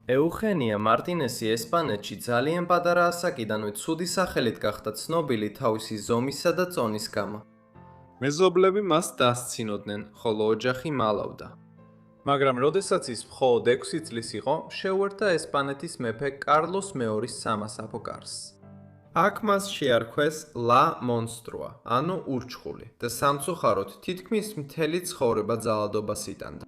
ეუხენია მარტინესი ესპანეთში ძალიან პატარა ასაკიდანვე ცუდი სახელით გახდა ცნობილი თავისი ზომისა და წონის გამო. მეზობლები მას დასცინოდნენ, ხოლო ოჯახი მალავდა. მაგრამ როდესაც ის მხოლოდ 6 წლის იყო, შეუერთდა ესპანეთის მეფე კარლოს მეორის სამასაფო კარს. აქ მას შეარქვეს ლა მონსტრუა, ანუ ურჩხული, და სამწუხაროდ თითქმის მთელი ცხოვრება ძალადობას იტანდა.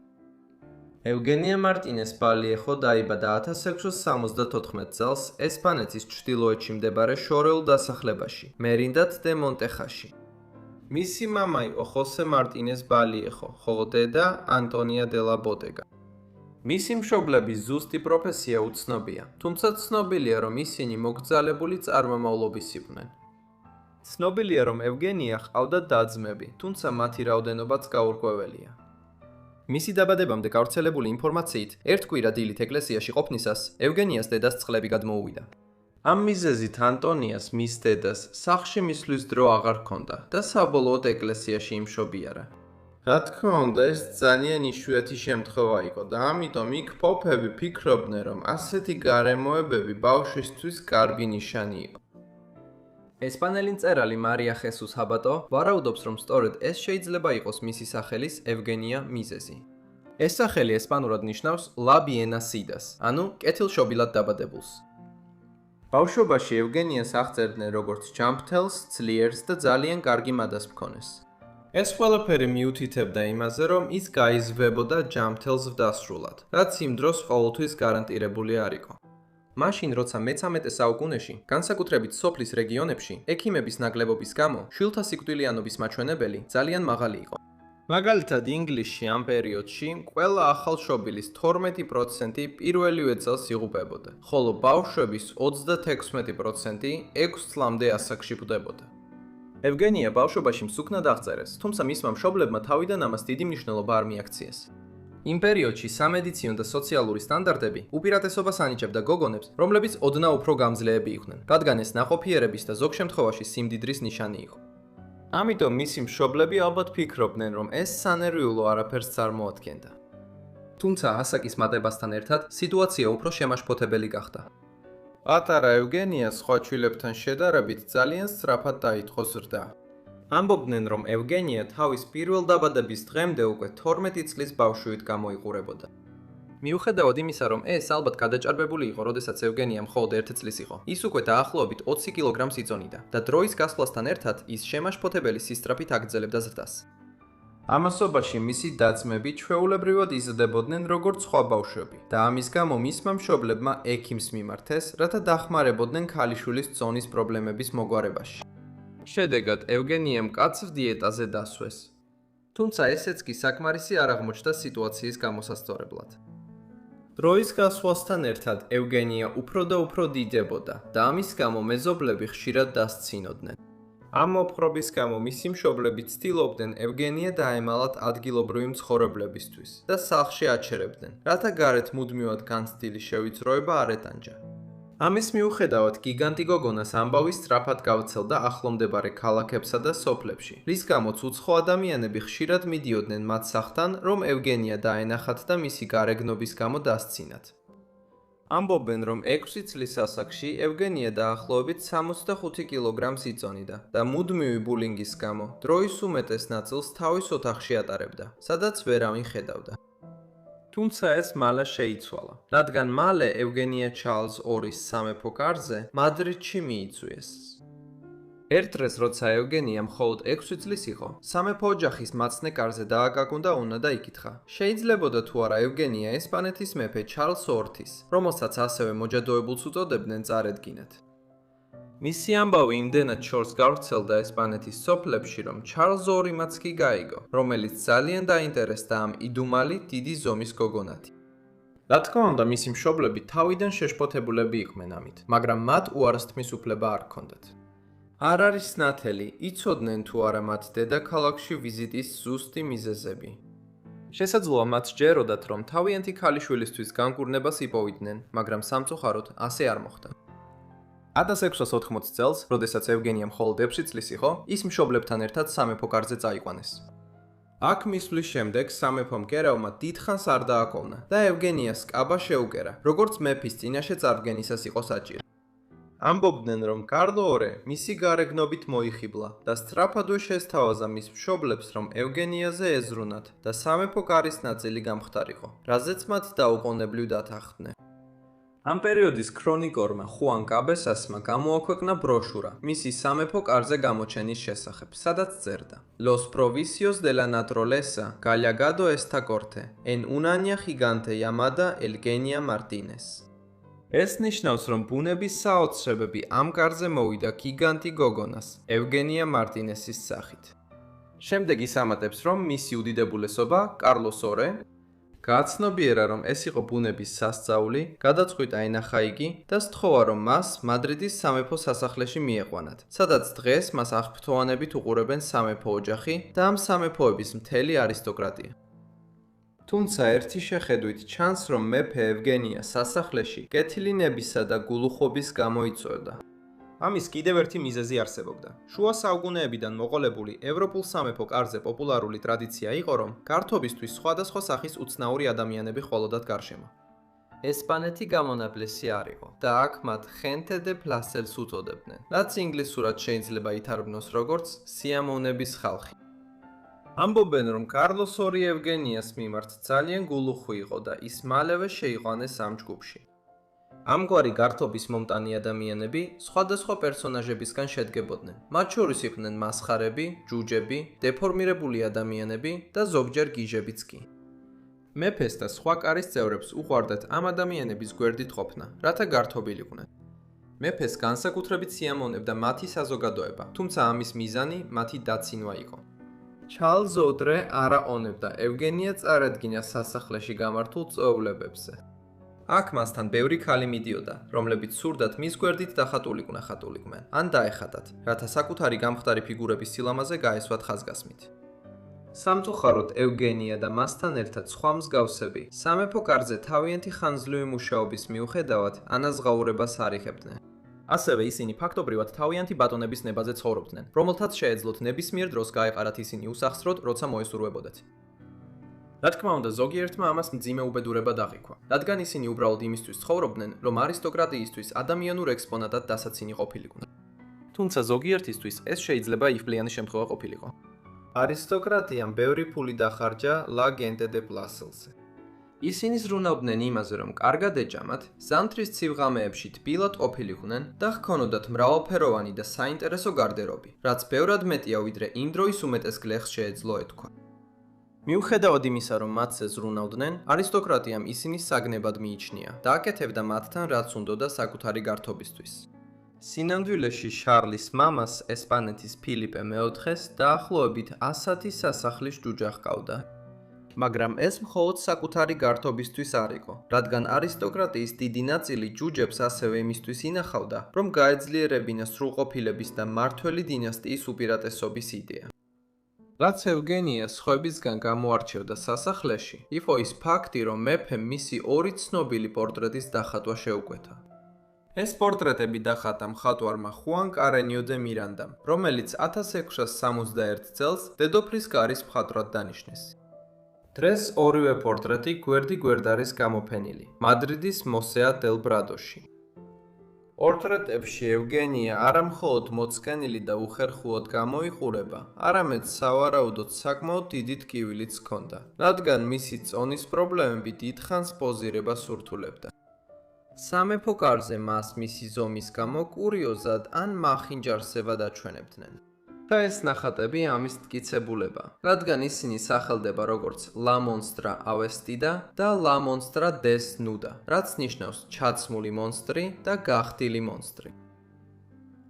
ევგენია მარტინეს ბალიეხო დაიბადა 1674 წელს ესპანეთის ჩრდილოეთში მდებარე შორეულ დასახლებაში, მერინდად დე მონტეხაში. მისი მამა იყო ხოსე მარტინეს ბალიეხო, ხოლო დედა ანტონია დე ლა ბოტეგა. მისი მშობლების ზუსტი პროფესია უცნობია, თუმცა ცნობილია, რომ ისინი მოგრძალებული წარმომავლობის იყვნენ. ცნობილია, რომ ევგენია ჰყავდა და-ძმები, თუმცა მათი რაოდენობაც გაურკვეველია. მისი დაბადებამდე გავრცელებული ინფორმაციით, ერთ კვირა დილით ეკლესიაში ყოფნისას, ევგენიას დედას წყლები გადმოუვიდა. ამ მიზეზით ანტონიას მის დედას სახლში მისვლის დრო აღარ ჰქონდა და საბოლოოდ ეკლესიაში იმშობიარა. რა თქმა უნდა, ეს ძალიან იშვიათი შემთხვევა იყო და ამიტომ იქ პოპები ფიქრობდნენ, რომ ასეთი გარემოებები ბავშვისთვის კარგი ნიშანი იყო. ესპანელი მწერალი მარია ხესუს ჰაბატო ვარაუდობს, რომ სწორედ ეს შეიძლება იყოს მისი სახელის ევგენია მიზეზი. ეს სახელი ესპანურად ნიშნავს ლა ბიენასიდას, ანუ კეთილშობილად დაბადებულს. ბავშვობაში ევგენიას აღწერდნენ როგორც ჯამრთელს, ძლიერს და ძალიან კარგი მადას მქონეს. ეს ყველაფერი მიუთითებდა იმაზე, რომ ის გაიზრდებოდა ჯამრთელს ვდასრულად, რაც იმ დროს ყოველთვის გარანტირებული არ იყო. მაშინ, როცა მე-13 საუკუნეში, განსაკუთრებით სოფლის რეგიონებში, ექიმების ნაკლებობის გამო, შვილთა სიკვდილიანობის მაჩვენებელი ძალიან მაღალი იყო. მაგალითად, ინგლისში ამ პერიოდში ყველა ახალშობილის 12% პირველივე წელს იღუპებოდა, ხოლო ბავშვების 36% 6 წლამდე ასაკში კვდებოდა. ევგენია ბავშვობაში მსუქნად აღწერეს, თუმცა მისმა მშობლებმა თავიდან ამას დიდი მნიშვნელობა არ მიაქციეს. იმ პერიოდში სამედიცინო და სოციალური სტანდარტები უპირატესობას ანიჭებდა გოგონებს, რომლებიც ოდნავ უფრო გამძლეები იყვნენ, რადგან ეს ნაყოფიერების და ზოგ შემთხვევაში სიმდიდრის ნიშანი იყო. ამიტომ მისი მშობლები ალბათ ფიქრობდნენ, რომ ეს სანერვიულო არაფერს წარმოადგენდა. თუმცა ასაკის მატებასთან ერთად სიტუაცია უფრო შემაშფოთებელი გახდა. პატარა ევგენია სხვა შვილებთან შედარებით ძალიან სწრაფად დაიწყო ზრდა. ამბობდნენ, რომ ევგენია თავის პირველ დაბადების დღემდე უკვე 12 წლის ბავშვით გამოიყურებოდა. მიუხედავად იმისა, რომ ეს ალბათ გადაჭარბებული იყო, როდესაც ევგენია მხოლოდ 1 წლის იყო, ის უკვე დაახლოებით 20 კილოგრამს იწონიდა და დროის გასვლასთან ერთად ის შემაშფოთებელი სისწრაფით აგრძელებდა ზრდას. ამასობაში მისი და-ძმები ჩვეულებრივად იზრდებოდნენ როგორც სხვა ბავშვები და ამის გამო მისმა მშობლებმა ექიმს მიმართეს, რათა დახმარებოდნენ ქალიშვილის წონის პრობლემების მოგვარებაში. შედეგად, ევგენიამ კაცრ დიეტაზე დასვეს. თუმცა ესეც კი საკმარისი არ აღმოჩნდა სიტუაციის გამოსასწორებლად. დროის გასვლასთან ერთად ევგენია უფრო და უფრო დიდებოდა და ამის გამო მეზობლები ხშირად დასცინოდნენ. ამ მოპყრობის გამო მისი მშობლები ცდილობდნენ ევგენია დაემალათ ადგილობრივი მცხოვრებლებისთვის და სახლში აჩერებდნენ, რათა გარეთ მუდმივად განცდილი შევიწროება არ ეტანჯა. ამის მიუხედავად გიგანტი გოგონას ამბავი სწრაფად გავრცელდა ახლომდებარე ქალაქებსა და სოფლებში, რის გამოც უცხო ადამიანები ხშირად მიდიოდნენ მათ სახლთან, რომ ევგენია დაენახათ და მისი გარეგნობის გამო დასცინათ. ამბობენ, რომ 6 წლის ასაკში ევგენია დაახლოებით 65 კილოგრამს იწონიდა და მუდმივი ბულინგის გამო დროის უმეტეს ნაწილს თავის ოთახში ატარებდა, სადაც ვერავინ ხედავდა. თუმცა ეს მალე შეიცვალა, რადგან მალე ევგენია ჩარლზ ორის სამეფო კარზე მადრიდში მიიწვიეს. ერთ დღეს, როცა ევგენია მხოლოდ 6 წლის იყო, სამეფო ოჯახის მაცნე კარზე დააკაკუნდა უნა და იკითხა, შეიძლებოდა თუ არა ევგენია ესპანეთის მეფე ჩარლზ ორთის, რომელსაც ასევე მოჯადოებულს უწოდებდნენ, წარედგინათ. მისი ამბავი იმდენად შორს გავრცელდა ესპანეთის სოფლებში, რომ ჩარლზ ორიმაც კი გაიგო, რომელიც ძალიან დაინტერესდა ამ იდუმალი დიდი ზომის გოგონათი. რა თქმა უნდა, მისი მშობლები თავიდან შეშფოთებულები იყვნენ ამით, მაგრამ მათ უარასთმის უფლება არ ჰქონდათ. არ არის ნათელი, იცოდნენ თუ არა მათ დედაქალაქში ვიზიტის ზუსტი მიზეზები. შესაძლოა მათ სჯეროდათ, რომ თავიანთი ქალიშვილისთვის განკურნებას იპოვიდნენ, მაგრამ სამწუხაროდ ასე არ მოხდა. 1680 წელს, როდესაც ევგენია მხოლოდ 6 წლის იყო, ის მშობლებთან ერთად სამეფო კარზე წაიყვანეს. აქ მისვლის შემდეგ სამეფომ კერავმა დიდხანს არ დააკოვნა და ევგენიას კაბა შეუკერა, როგორც მეფის წინაშე წარდგენისას იყო საჭირო. ამბობდნენ, რომ კარლო II მისი გარეგნობით მოიხიბლა და სწრაფადვე შესთავაზა მის მშობლებს, რომ ევგენიაზე ეზრუნათ და სამეფო კარის ნაწილი გამხდარიყო, რაზეც მათ დაუყოვნებლივ დათანხმდნენ. ამ პერიოდის ქრონიკორმა ხუან კაბესასმა გამოაქვეყნა ბროშურა მისი სამეფო კარზე გამოჩენის შესახებ, სადაც წერდა: Los provicios de la naturaleza gallegado esta corte en un año gigante llamada Eugenia Martínez. ეს ნიშნავს, რომ ბუნების საოცრებები ამ კარზე მოვიდა გიგანტი გოგონას, ევგენია მარტინესის სახით. შემდეგ ის ამატებს, რომ მისი უდიდებულესობა, კარლოს II, გააცნობიერა, რომ ეს იყო ბუნების სასწაული, გადაწყვიტა ენახა იგი და სთხოვა, რომ მას მადრიდის სამეფო სასახლეში მieყვანათ, სადაც დღეს მას აღფრთოვანებით უყურებენ სამეფო ოჯახი და ამ სამეფოების მთელი არისტოკრატია. თუმცა ერთი შეხედვით ჩანს, რომ მეფე ევგენია სასახლეში კეთილინებისა და გულუხობის გამო იწვევდა. ამის კიდევ ერთი მიზეზი არსებობდა. შუა საუკუნეებიდან მოყოლებული ევროპულ სამეფო კარზე პოპულარული ტრადიცია იყო, რომ გართობისთვის სხვადასხვა სახის უცნაური ადამიანები ყოლოდათ გარშემო. ესპანეთი გამონაბლესი არ იყო და აქ მათ gente de placers უწოდებდნენ, რაც ინგლისურად შეიძლება ითარგმნოს როგორც სიამოვნების ხალხი. ამბობენ, რომ კარლოს II ევგენიას მიმართ ძალიან გულუხვი იყო და ის მალევე შეიყვანეს ამ ჯგუფში. ამგვარი გართობის მომტანი ადამიანები სხვადასხვა პერსონაჟებისგან შედგებოდნენ. მათ შორის იყვნენ მასხარები, ჯუჯები, დეფორმირებული ადამიანები და ზოგჯერ გიჟებიც კი. მეფეს და სხვა კარის წევრებს უყვარდათ ამ ადამიანების გვერდით ყოფნა, რათა გართობილიყვნენ. მეფეს განსაკუთრებით სიამოვნებდა მათი საზოგადოება, თუმცა ამის მიზანი მათი დაცინვა იყო. ჩარლზ ოდრე არ აყოვნებდა ევგენია წარადგინა სასახლეში გამართულ წვეულებებზე. აქ მასთან ბევრი ქალი მიდიოდა, რომლებიც სურდათ მის გვერდით დახატულიყვნენ ან დაეხატათ, რათა საკუთარი გამხდარი ფიგურების სილამაზე გაესვათ ხაზგასმით. სამწუხაროდ ევგენია და მასთან ერთად სხვა მსგავსები სამეფო კარზე თავიანთი ხანძლივი მუშაობის მიუხედავად ანაზღაურებას არ იღებდნენ. ასევე ისინი ფაქტობრივად თავიანთი ბატონების ნებაზე ცხოვრობდნენ, რომელთაც შეეძლოთ ნებისმიერ დროს გაეყარათ ისინი უსახსროდ, როცა მოესურვებოდათ. რა თქმა უნდა, ზოგიერთმა ამას მძიმე უბედურება დაყიქვა, რადგან ისინი უბრალოდ იმისთვის ცხოვრობდნენ, რომ არისტოკრატიისთვის ადამიანურ ექსპონატად დასაცინი ყოფილიყვნენ. თუმცა ზოგიერთისთვის ეს შეიძლება იფლიანი შემთხვევა ყოფილიყო. არისტოკრატიამ ბევრი ფული დახარჯა La gente de Placers-ზე. ისინი ზრუნავდნენ იმაზე, რომ კარგად ეჭამათ, ზამთრის ცივ-ღამეებში თბილად ყოფილიყვნენ და ჰქონოდათ მრავალფეროვანი და საინტერესო გარდერობი, რაც ბევრად მეტია ვიდრე იმ დროის უმეტეს გლეხს შეეძლო ეთქვა. მიუხედავად იმისა, რომ მათზე ზრუნავდნენ, არისტოკრატიამ ისინი საგნებად მიიჩნია და აკეთებდა მათთან რაც უნდოდა საკუთარი გართობისთვის. სინამდვილეში შარლის მამას, ესპანეთის ფილიპე მეოთხეს დაახლოებით 100 სასახლის ჯუჯა ჰყავდა. მაგრამ ეს მხოლოდ საკუთარი გართობისთვის არ იყო, რადგან არისტოკრატიის დიდი ნაწილი ჯუჯებს ასევე იმისთვის ინახავდა, რომ გაეძლიერებინა სრულყოფილების და მმართველი დინასტიის უპირატესობის იდეა. რაც ევგენია სხვებისგან გამოარჩევდა სასახლეში, იყო ის ფაქტი, რომ მეფემ მისი ორი ცნობილი პორტრეტის დახატვა შეუკვეთა. ეს პორტრეტები დახატა მხატვარმა ხუან კარენიო დე მირანდამ, რომელიც 1661 წელს დედოფლის კარის მხატვრად დანიშნეს. დღეს ორივე პორტრეტი გვერდ-გვერდ არის გამოფენილი მადრიდის მოსეა დელ ბრადოში. პორტრეტებში ევგენია არა მხოლოდ მოწკენილი და უხერხულოდ გამოიყურება, არამედ სავარაუდოდ საკმაოდ დიდი ტკივილიც ჰქონდა, რადგან მისი წონის პრობლემები დიდხანს პოზირებას ურთულებდა. სამეფო კარზე მას მისი ზომის გამო კურიოზად ან მახინჯარსებად აჩვენებდნენ. და ეს ნახატები ამის მტკიცებულება, რადგან ისინი სახელდება როგორც La Monstra Avestida და La Monstra Desnuda, რაც ნიშნავს ჩაცმული მონსტრი და გახდილი მონსტრი.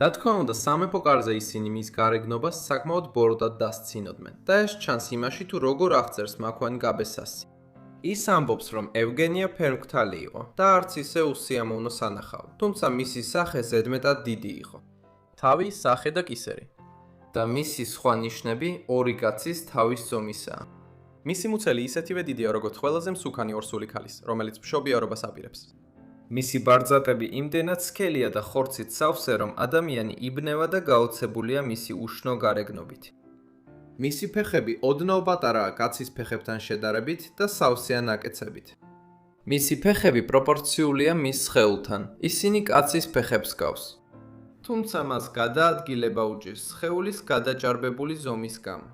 რა თქმა უნდა, სამეფო კარზე ისინი მის გარეგნობას საკმაოდ ბოროტად დასცინოდნენ და ეს ჩანს იმაში, თუ როგორ აღწერს მაქვენ გაბესასი. ის ამბობს, რომ ევგენია ფერმკრთალი იყო და არც ისე უსიამოვნო სანახავ, თუმცა მისი სახე ზედმეტად დიდი იყო. თავი, სახე და კისერი. და მისი სხვა ნიშნები ორი კაცის თავის ზომისაა. მისი მუცელი ისეთივე დიდია, როგორც ყველაზე მსუქანი ორსული ქალის, რომელიც მშობიარობას აპირებს. მისი ბარძატები იმდენად სქელია და ხორცით სავსე, რომ ადამიანი იბნევა და გაოცებულია მისი უშნო გარეგნობით. მისი ფეხები ოდნავ პატარაა კაცის ფეხებთან შედარებით და სავსეა ნაკეცებით. მისი ფეხები პროპორციულია მის სხეულთან, ისინი კაცის ფეხებს გავს. თუმცა მას გადაადგილება უჭირს სხეულის გადაჭარბებული ზომის გამო.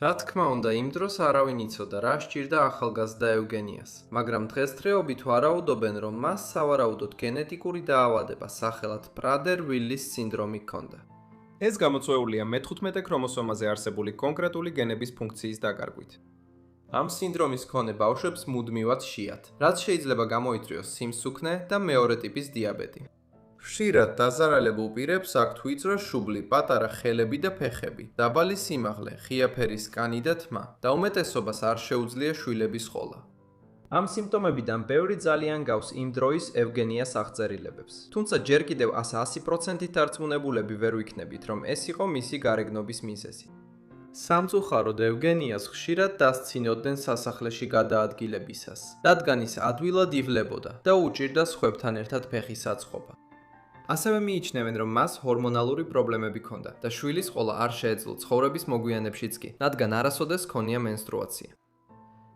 რა თქმა უნდა, იმ დროს არავინ იცოდა, რა სჭირდა ახალგაზრდა ევგენიას, მაგრამ დღესდღეობით ვარაუდობენ, რომ მას სავარაუდოდ გენეტიკური დაავადება სახელად პრადერ-ვილის სინდრომი ჰქონდა. ეს გამოწვეულია მე-15 ქრომოსომაზე არსებული კონკრეტული გენების ფუნქციის დაკარგვით. ამ სინდრომის მქონე ბავშვებს მუდმივად შეათ, რაც შეიძლება გამოიწვიოს სიმსუქნე და მეორე ტიპის დიაბეტი. ხშირად დაზარალებულ პირებს აქვთ ვიწრო შუბლი, პატარა ხელები და ფეხები, დაბალი სიმაღლე, ღია ფერის კანი და თმა და უმეტესობას არ შეუძლია შვილების ყოლა. ამ სიმპტომებიდან ბევრი ძალიან გავს იმ დროის ევგენიას აღწერილებებს. თუმცა ჯერ კიდევ 100% დარწმუნებულები ვერ ვიქნებით, რომ ეს იყო მისი გარეგნობის მიზეზი. სამწუხაროდ ევგენიას ხშირად დასცინოდნენ სასახლეში გადაადგილებისას, რადგან ის ადვილად ივლებოდა და უჭირდა სხვებთან ერთად ფეხის აწყობა. ასევე მიიჩნევენ, რომ მას ჰორმონალური პრობლემები ჰქონდა და შვილის ყოლა არ შეეძლო ცხოვრების მოგვიანებშიც კი, რადგან არასოდეს ჰქონია მენსტრუაცია.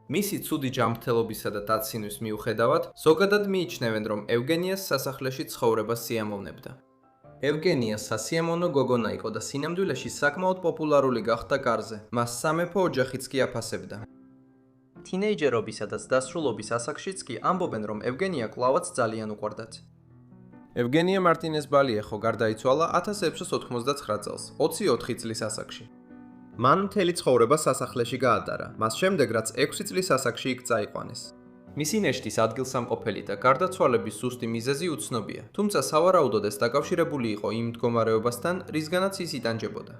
მისი ცუდი ჯანმრთელობისა და დაცინვის მიუხედავად, ზოგადად მიიჩნევენ, რომ ევგენიას სასახლეში ცხოვრება სიამოვნებდა. ევგენია სასიამოვნო გოგონა იყო და სინამდვილეში საკმაოდ პოპულარული გახდა კარზე. მას სამეფო ოჯახიც კი აფასებდა. თინეიჯერობისა და ზრდასრულობის ასაკშიც კი ამბობენ, რომ ევგენია კვლავაც ძალიან უყვარდათ. ევგენია მარტინეს ბალიეხო გარდაიცვალა 1699 წელს, 24 წლის ასაკში. მან მთელი ცხოვრება სასახლეში გაატარა, მას შემდეგ რაც 6 წლის ასაკში იქ წაიყვანეს. მისი ნეშტის ადგილსამყოფელი და გარდაცვალების ზუსტი მიზეზი უცნობია, თუმცა სავარაუდოდ ეს დაკავშირებული იყო იმ მდგომარეობასთან, რისგანაც ის იტანჯებოდა.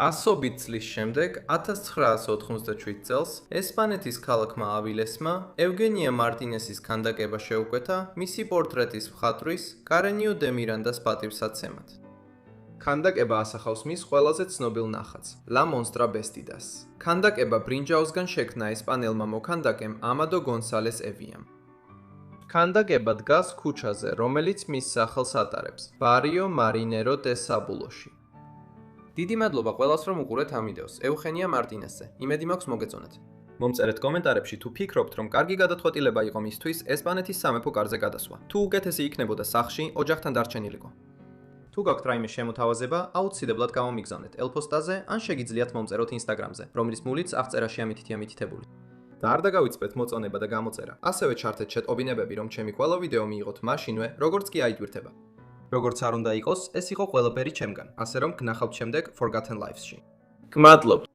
ასობით წლის შემდეგ, 1997 წელს, ესპანეთის ქალაქმა ავილესმა ევგენია მარტინესის ქანდაკება შეუკვეთა მისი პორტრეტის მხატვრის კარენიო დე მირანდას პატივსაცემად. ქანდაკება ასახავს მის ყველაზე ცნობილ ნახატს, ლა მონსტრა ბესტიდას. ქანდაკება ბრინჯაოსგან შექმნა ესპანელმა მოქანდაკემ ამადო გონსალეს ევიამ. ქანდაკება დგას ქუჩაზე, რომელიც მის სახელს ატარებს, ბარიო მარინერო დე საბულოში. დიდი მადლობა ყველას, რომ უყურეთ ამ ვიდეოს ევგენია მარტინესზე. იმედი მაქვს მოგეწონათ. მომწერეთ კომენტარებში თუ ფიქრობთ, რომ კარგი გადაწყვეტილება იყო მისთვის ესპანეთის სამეფო კარზე გადასვა. თუ უკეთესი იქნებოდა სახლში, ოჯახთან დარჩენილიყო. თუ გაქვთ რაიმე შემოთავაზება, აუცილებლად გამომიგზავნეთ ელფოსტაზე, ან შეგიძლიათ მომწეროთ ინსტაგრამზე, რომლის მულიც აღწერაში ამითითია მითითებული. და არ დაგავიწყდეთ მოწონება და გამოწერა. ასევე ჩართეთ შეტყობინებები, რომ ჩემი ყველა ვიდეო მიიღოთ მაშინვე, როგორც კი აიტვირთება. როგორც არ უნდა იყოს, ეს იყო ყველაფერი ჩემგან, ასე რომ გნახავთ შემდეგ Forgotten Lives-ში. გმადლობთ!